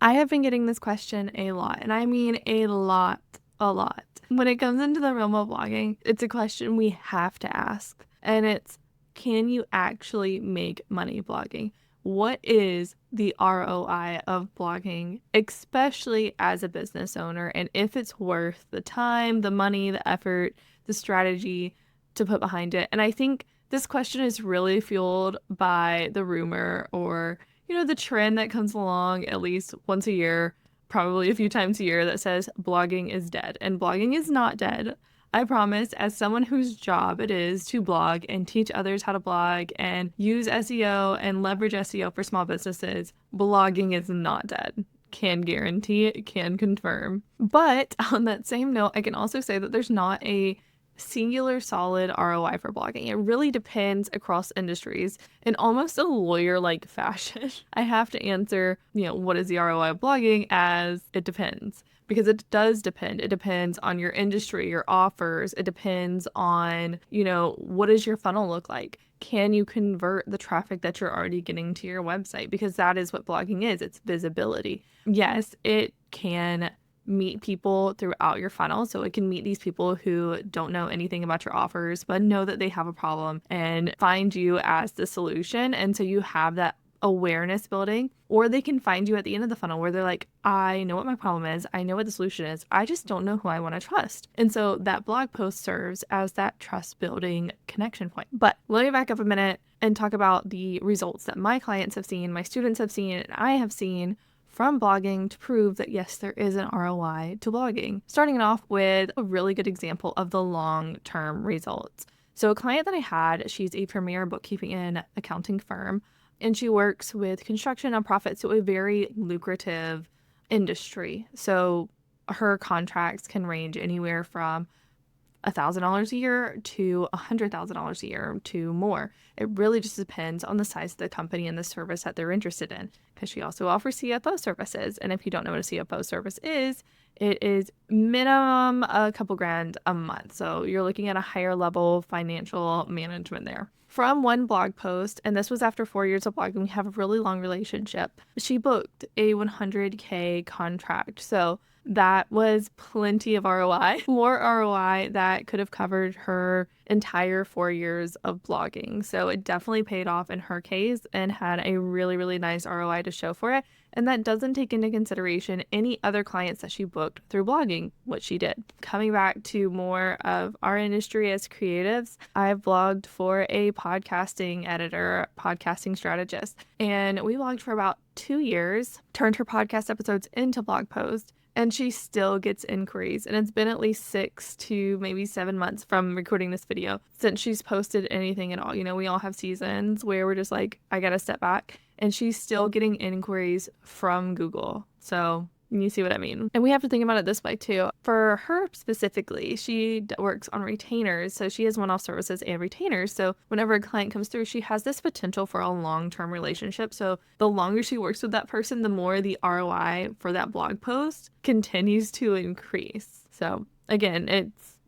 I have been getting this question a lot, and I mean a lot. When it comes into the realm of blogging, it's a question we have to ask, and it's, can you actually make money blogging? What is the ROI of blogging, especially as a business owner, and if it's worth the time, the money, the effort, the strategy to put behind it? And I think this question is really fueled by the rumor or, the trend that comes along at least once a year, probably a few times a year, that says blogging is dead. And blogging is not dead. I promise, as someone whose job it is to blog and teach others how to blog and use SEO and leverage SEO for small businesses, blogging is not dead. Can guarantee, can confirm. But on that same note, I can also say that there's not a singular solid ROI for blogging. It really depends across industries in almost a lawyer-like fashion. I have to answer, what is the ROI of blogging, as it depends. Because it does depend. It depends on your industry, your offers. It depends on, what does your funnel look like? Can you convert the traffic that you're already getting to your website? Because that is what blogging is. It's visibility. Yes, it can meet people throughout your funnel. So it can meet these people who don't know anything about your offers, but know that they have a problem and find you as the solution. And so you have that awareness building, or they can find you at the end of the funnel where they're like, I know what my problem is. I know what the solution is. I just don't know who I want to trust. And so that blog post serves as that trust building connection point. But let me back up a minute and talk about the results that my clients have seen, my students have seen, and I have seen from blogging to prove that yes, there is an ROI to blogging. Starting it off with a really good example of the long-term results. So a client that I had, she's a premier bookkeeping and accounting firm, and she works with construction nonprofits, so a very lucrative industry. So her contracts can range anywhere from $1,000 a year to $100,000 a year to more. It really just depends on the size of the company and the service that they're interested in, because she also offers CFO services. And if you don't know what a CFO service is, it is minimum a couple grand a month. So you're looking at a higher level financial management there. From one blog post, and this was after 4 years of blogging, we have a really long relationship, she booked a $100K contract. So that was plenty of ROI, more ROI that could have covered her entire 4 years of blogging. So it definitely paid off in her case and had a really, really nice ROI to show for it. And that doesn't take into consideration any other clients that she booked through blogging, what she did. Coming back to more of our industry as creatives, I've blogged for a podcasting editor, podcasting strategist, and we blogged for about 2 years, turned her podcast episodes into blog posts, and she still gets inquiries. And it's been at least 6 to maybe 7 months from recording this video since she's posted anything at all. We all have seasons where we're just like, I gotta step back. And she's still getting inquiries from Google. So you see what I mean? And we have to think about it this way too. For her specifically, she works on retainers. So she has one-off services and retainers. So whenever a client comes through, she has this potential for a long-term relationship. So the longer she works with that person, the more the ROI for that blog post continues to increase. So again,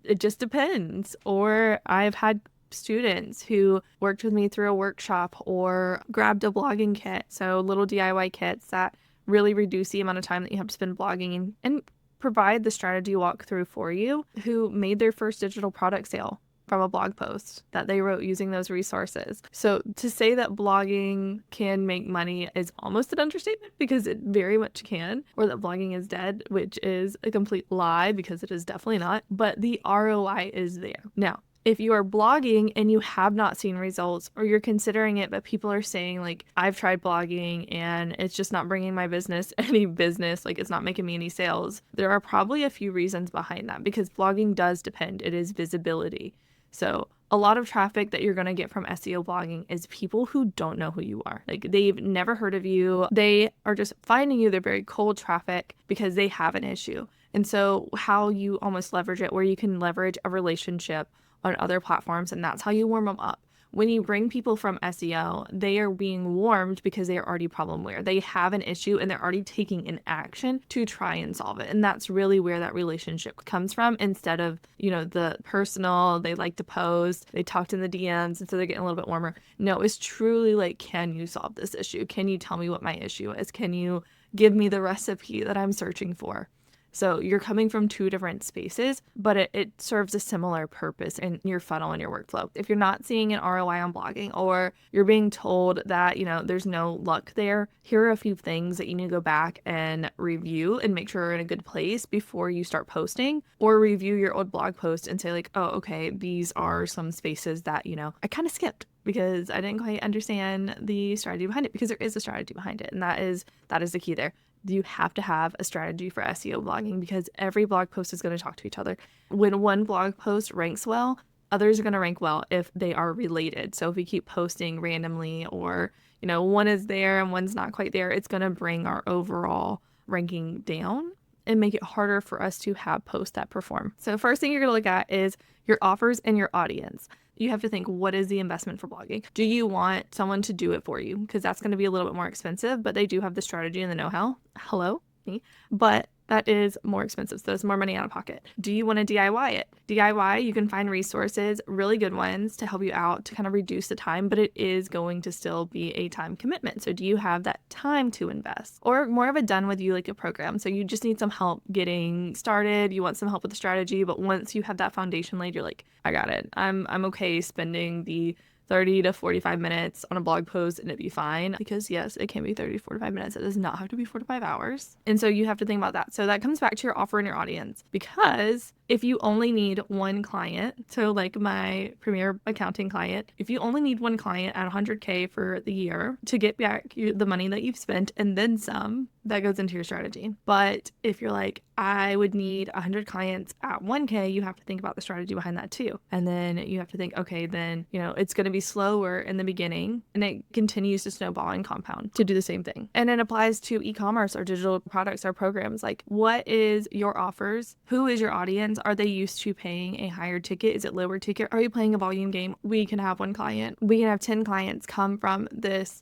it just depends. Or I've had students who worked with me through a workshop or grabbed a blogging kit. So little DIY kits that really reduce the amount of time that you have to spend blogging and provide the strategy walkthrough for you, who made their first digital product sale from a blog post that they wrote using those resources. So to say that blogging can make money is almost an understatement, because it very much can, or that blogging is dead, which is a complete lie, because it is definitely not, but the ROI is there. Now, if you are blogging and you have not seen results, or you're considering it, but people are saying like, I've tried blogging and it's just not bringing my business any business, like it's not making me any sales, there are probably a few reasons behind that, because blogging does depend. It is visibility. So a lot of traffic that you're going to get from SEO blogging is people who don't know who you are. Like, they've never heard of you. They are just finding you. They're very cold traffic because they have an issue. And so how you almost leverage it, where you can leverage a relationship on other platforms, and that's how you warm them up. When you bring people from SEO, they are being warmed because they are already problem aware. They have an issue and they're already taking an action to try and solve it. And that's really where that relationship comes from, instead of, the personal, they like to post, they talked in the DMs, and so they're getting a little bit warmer. No, it's truly like, can you solve this issue? Can you tell me what my issue is? Can you give me the recipe that I'm searching for. So you're coming from two different spaces, but it serves a similar purpose in your funnel and your workflow. If you're not seeing an ROI on blogging, or you're being told that, there's no luck there, here are a few things that you need to go back and review and make sure you're in a good place before you start posting, or review your old blog post and say like, oh, okay, these are some spaces that, I kind of skipped because I didn't quite understand the strategy behind it, because there is a strategy behind it. And that is the key there. You have to have a strategy for SEO blogging, because every blog post is going to talk to each other. When one blog post ranks well, others are going to rank well if they are related. So if we keep posting randomly, or, one is there and one's not quite there, it's going to bring our overall ranking down and make it harder for us to have posts that perform. So first thing you're going to look at is your offers and your audience. You have to think, what is the investment for blogging? Do you want someone to do it for you? Because that's going to be a little bit more expensive, but they do have the strategy and the know-how. Hello, me. But that is more expensive, so it's more money out of pocket. Do you want to DIY it? DIY, you can find resources, really good ones, to help you out to kind of reduce the time, but it is going to still be a time commitment. So do you have that time to invest? Or more of a done with you, like a program. So you just need some help getting started. You want some help with the strategy, but once you have that foundation laid, you're like, I got it. I'm okay spending the 30 to 45 minutes on a blog post and it'd be fine, because yes, it can be 30 to 45 minutes. It does not have to be 4 to 5 hours. And so you have to think about that. So that comes back to your offer and your audience, because if you only need one client, so like my premier accounting client, if you only need one client at 100K for the year to get back the money that you've spent and then some, that goes into your strategy. But if you're like, I would need 100 clients at 1K, you have to think about the strategy behind that too. And then you have to think, okay, then, it's going to be slower in the beginning and it continues to snowball and compound to do the same thing. And it applies to e-commerce or digital products or programs. Like, what is your offers? Who is your audience? Are they used to paying a higher ticket? Is it lower ticket? Are you playing a volume game? We can have one client. We can have 10 clients come from this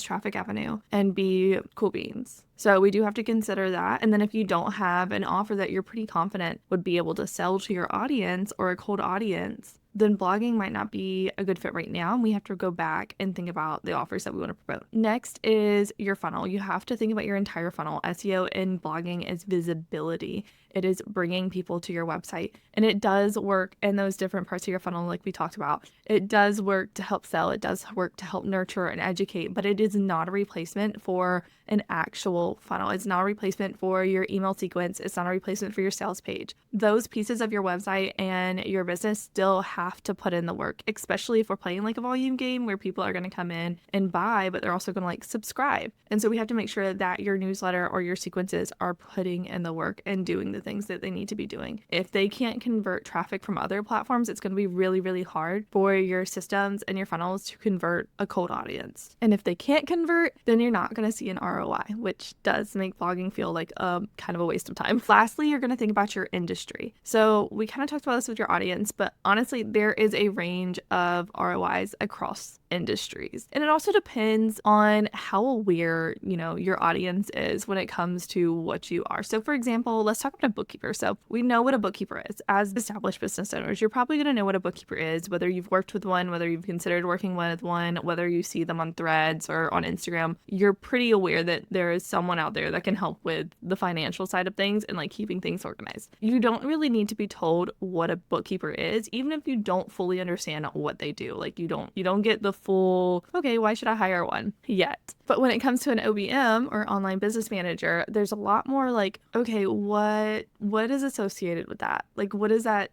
traffic avenue, and be cool beans. So we do have to consider that. And then if you don't have an offer that you're pretty confident would be able to sell to your audience or a cold audience, then blogging might not be a good fit right now. And we have to go back and think about the offers that we want to promote. Next is your funnel. You have to think about your entire funnel. SEO in blogging is visibility. It is bringing people to your website. And it does work in those different parts of your funnel, like we talked about. It does work to help sell. It does work to help nurture and educate, but it is not a replacement for an actual funnel. It's not a replacement for your email sequence. It's not a replacement for your sales page. Those pieces of your website and your business still have to put in the work, especially if we're playing like a volume game where people are going to come in and buy, but they're also going to like subscribe. And so we have to make sure that your newsletter or your sequences are putting in the work and doing the things that they need to be doing. If they can't convert traffic from other platforms, it's going to be really, really hard for your systems and your funnels to convert a cold audience. And if they can't convert, then you're not going to see an ROI, which does make blogging feel like a kind of a waste of time. Lastly, you're going to think about your industry. So we kind of talked about this with your audience, but honestly, there is a range of ROIs across industries. And it also depends on how aware, your audience is when it comes to what you are. So for example, let's talk about a bookkeeper. So we know what a bookkeeper is. As established business owners, you're probably going to know what a bookkeeper is, whether you've worked with one, whether you've considered working with one, whether you see them on Threads or on Instagram. You're pretty aware that there is someone out there that can help with the financial side of things and like keeping things organized. You don't really need to be told what a bookkeeper is, even if you don't fully understand what they do. Like you don't get the full, okay, why should I hire one yet? But when it comes to an OBM or online business manager, there's a lot more like, okay, what is associated with that? Like, what does that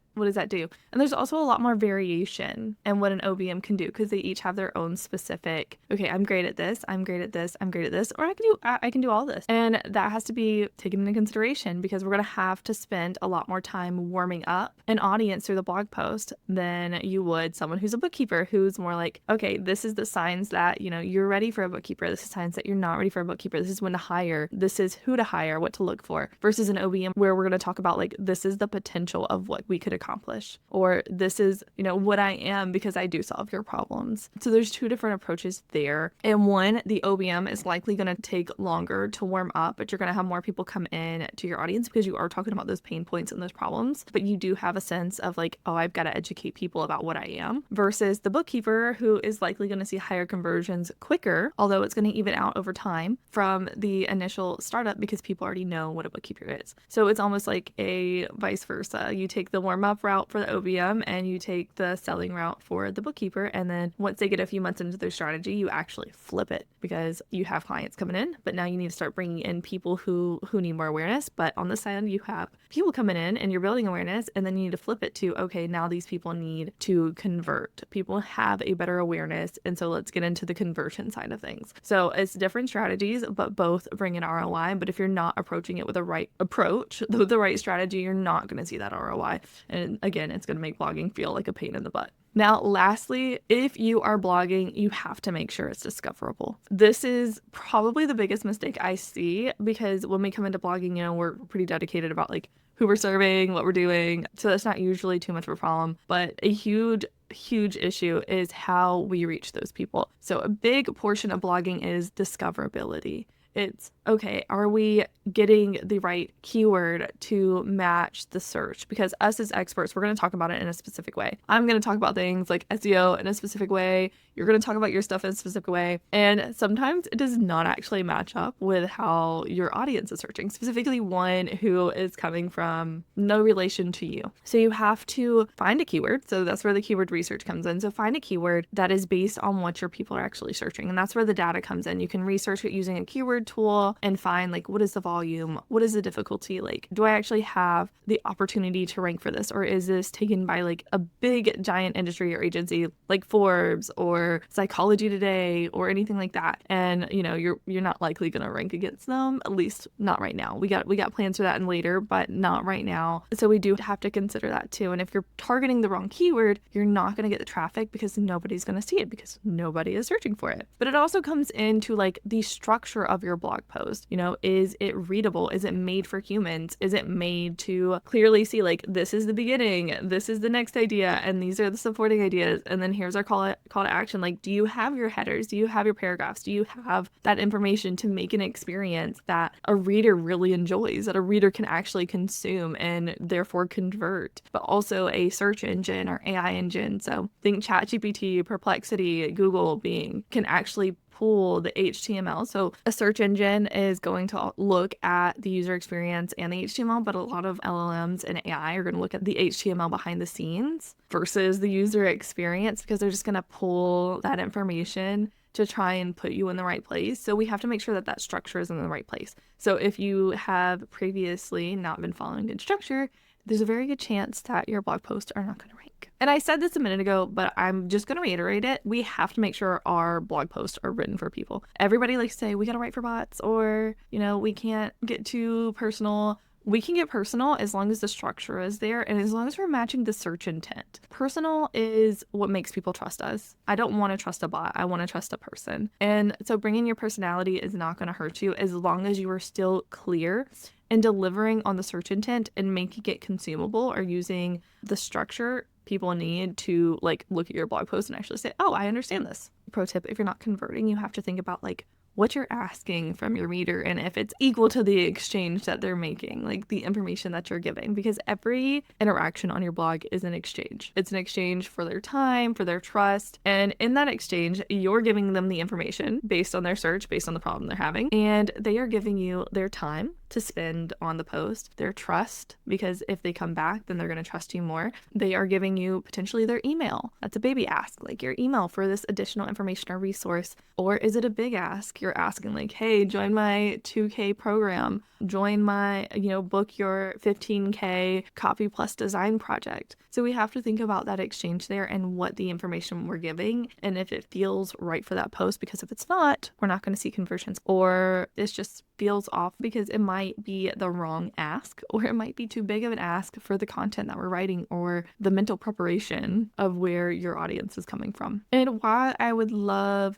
do? And there's also a lot more variation in what an OBM can do, because they each have their own specific, okay, I'm great at this, I'm great at this, I'm great at this, or I can do all this. And that has to be taken into consideration, because we're going to have to spend a lot more time warming up an audience through the blog post than you would someone who's a bookkeeper, who's more like, okay, this is the signs that, you're ready for a bookkeeper. This is signs that you're not ready for a bookkeeper. This is when to hire. This is who to hire, what to look for, versus an OBM where we're going to talk about like, this is the potential of what we could accomplish, or this is, what I am because I do solve your problems. So there's two different approaches there. And one, the OBM is likely going to take longer to warm up, but you're going to have more people come in to your audience because you are talking about those pain points and those problems, but you do have a sense of like, oh, I've got to educate people about what I am, versus the bookkeeper, who is likely going to see higher conversions quicker, although it's going to even out over time from the initial startup because people already know what a bookkeeper is. So it's almost like a vice versa. You take the warm up route for the OBM and you take the selling route for the bookkeeper. And then once they get a few months into their strategy, you actually flip it because you have clients coming in, but now you need to start bringing in people who need more awareness. But on the side, you have people coming in and you're building awareness, and then you need to flip it to, okay, now these people need to convert. People have a better awareness. And so let's get into the conversion side of things. So it's different strategies, but both bring in ROI. But if you're not approaching it with the right approach, the right strategy, you're not going to see that ROI. And again, it's going to make blogging feel like a pain in the butt. Now, lastly, if you are blogging, you have to make sure it's discoverable. This is probably the biggest mistake I see, because when we come into blogging, we're pretty dedicated about like who we're serving, what we're doing. So that's not usually too much of a problem, but a huge issue is how we reach those people. So a big portion of blogging is discoverability. It's, okay, are we getting the right keyword to match the search? Because us as experts, we're going to talk about it in a specific way. I'm going to talk about things like SEO in a specific way. You're going to talk about your stuff in a specific way. And sometimes it does not actually match up with how your audience is searching, specifically one who is coming from no relation to you. So you have to find a keyword. So that's where the keyword research comes in. So find a keyword that is based on what your people are actually searching. And that's where the data comes in. You can research it using a keyword tool and find like, what is the volume? What is the difficulty? Like, do I actually have the opportunity to rank for this? Or is this taken by like a big giant industry or agency like Forbes or Psychology Today or anything like that? And you're not likely going to rank against them, at least not right now. We got plans for that in later, but not right now. So we do have to consider that too. And if you're targeting the wrong keyword, you're not going to get the traffic because nobody's going to see it because nobody is searching for it. But it also comes into like the structure of your blog post. Is it readable? Is it made for humans? Is it made to clearly see like, this is the beginning, this is the next idea, and these are the supporting ideas, and then here's our call to action? Like, do you have your headers? Do you have your paragraphs? Do you have that information to make an experience that a reader really enjoys, that a reader can actually consume and therefore convert? But also a search engine or AI engine, so think ChatGPT, Perplexity, Google, Bing, can actually pull the HTML. So a search engine is going to look at the user experience and the HTML, but a lot of LLMs and AI are going to look at the HTML behind the scenes versus the user experience, because they're just going to pull that information to try and put you in the right place. So we have to make sure that that structure is in the right place. So if you have previously not been following good structure, there's a very good chance that your blog posts are not going to rank. And I said this a minute ago, but I'm just going to reiterate it. We have to make sure our blog posts are written for people. Everybody likes to say we got to write for bots, or, we can't get too personal. We can get personal as long as the structure is there and as long as we're matching the search intent. Personal is what makes people trust us. I don't want to trust a bot. I want to trust a person. And so bringing your personality is not going to hurt you as long as you are still clear and delivering on the search intent and making it consumable, or using the structure people need to like look at your blog post and actually say, oh, I understand this. Pro tip, if you're not converting, you have to think about like what you're asking from your reader and if it's equal to the exchange that they're making, like the information that you're giving, because every interaction on your blog is an exchange. It's an exchange for their time, for their trust. And in that exchange, you're giving them the information based on their search, based on the problem they're having. And they are giving you their time to spend on the post, their trust, because if they come back, then they're going to trust you more. They are giving you potentially their email. That's a baby ask, like your email for this additional information or resource. Or is it a big ask? You're asking like, hey, join my 2K program, join my, book your 15K copy plus design project. So we have to think about that exchange there and what the information we're giving and if it feels right for that post, because if it's not, we're not going to see conversions, or it's just feels off because it might be the wrong ask, or it might be too big of an ask for the content that we're writing or the mental preparation of where your audience is coming from. And while I would love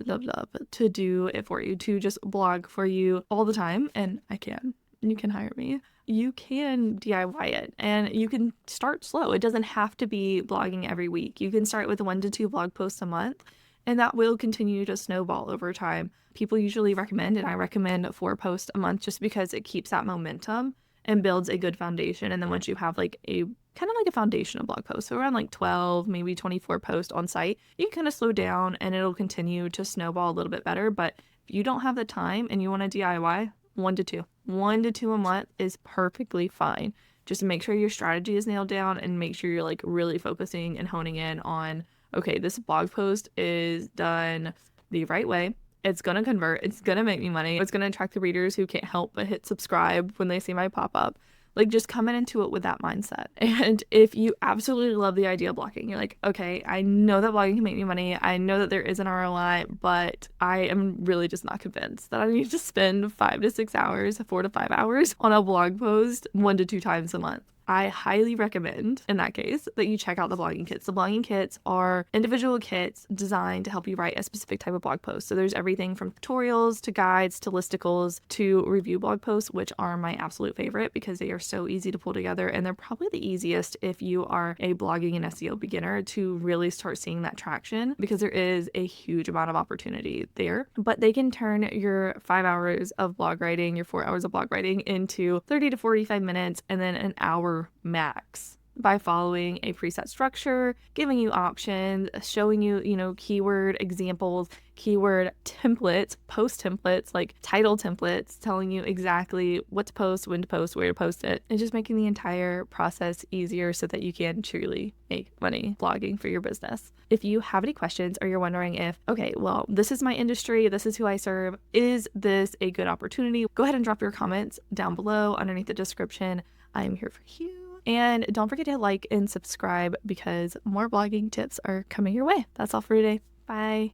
to do it for you, to just blog for you all the time, and I can, you can hire me. you can DIY it and you can start slow. It doesn't have to be blogging every week. You can start with 1 to 2 blog posts a month, and that will continue to snowball over time. People usually recommend, and I recommend 4 posts a month just because it keeps that momentum and builds a good foundation. And then once you have like a kind of like a foundational blog post, so around like 12, maybe 24 posts on site, you can kind of slow down and it'll continue to snowball a little bit better. But if you don't have the time and you want to DIY, 1 to 2. 1 to 2 a month is perfectly fine. Just make sure your strategy is nailed down and make sure you're like really focusing and honing in on, okay, this blog post is done the right way. It's going to convert. It's going to make me money. It's going to attract the readers who can't help but hit subscribe when they see my pop-up. Like, just coming into it with that mindset. And if you absolutely love the idea of blogging, you're like, okay, I know that blogging can make me money. I know that there is an ROI, but I am really just not convinced that I need to spend 5 to 6 hours, 4 to 5 hours on a blog post 1 to 2 times a month. I highly recommend, in that case, that you check out the blogging kits. The blogging kits are individual kits designed to help you write a specific type of blog post. So there's everything from tutorials to guides to listicles to review blog posts, which are my absolute favorite because they are so easy to pull together. And they're probably the easiest if you are a blogging and SEO beginner to really start seeing that traction, because there is a huge amount of opportunity there. But they can turn your 5 hours of blog writing, your 4 hours of blog writing into 30 to 45 minutes and then an hour max by following a preset structure, giving you options, showing you, keyword examples, keyword templates, post templates, like title templates, telling you exactly what to post, when to post, where to post it, and just making the entire process easier so that you can truly make money blogging for your business. If you have any questions or you're wondering if, okay, well, this is my industry, this is who I serve, is this a good opportunity? Go ahead and drop your comments down below underneath the description. I am here for you. And don't forget to like and subscribe because more blogging tips are coming your way. That's all for today. Bye.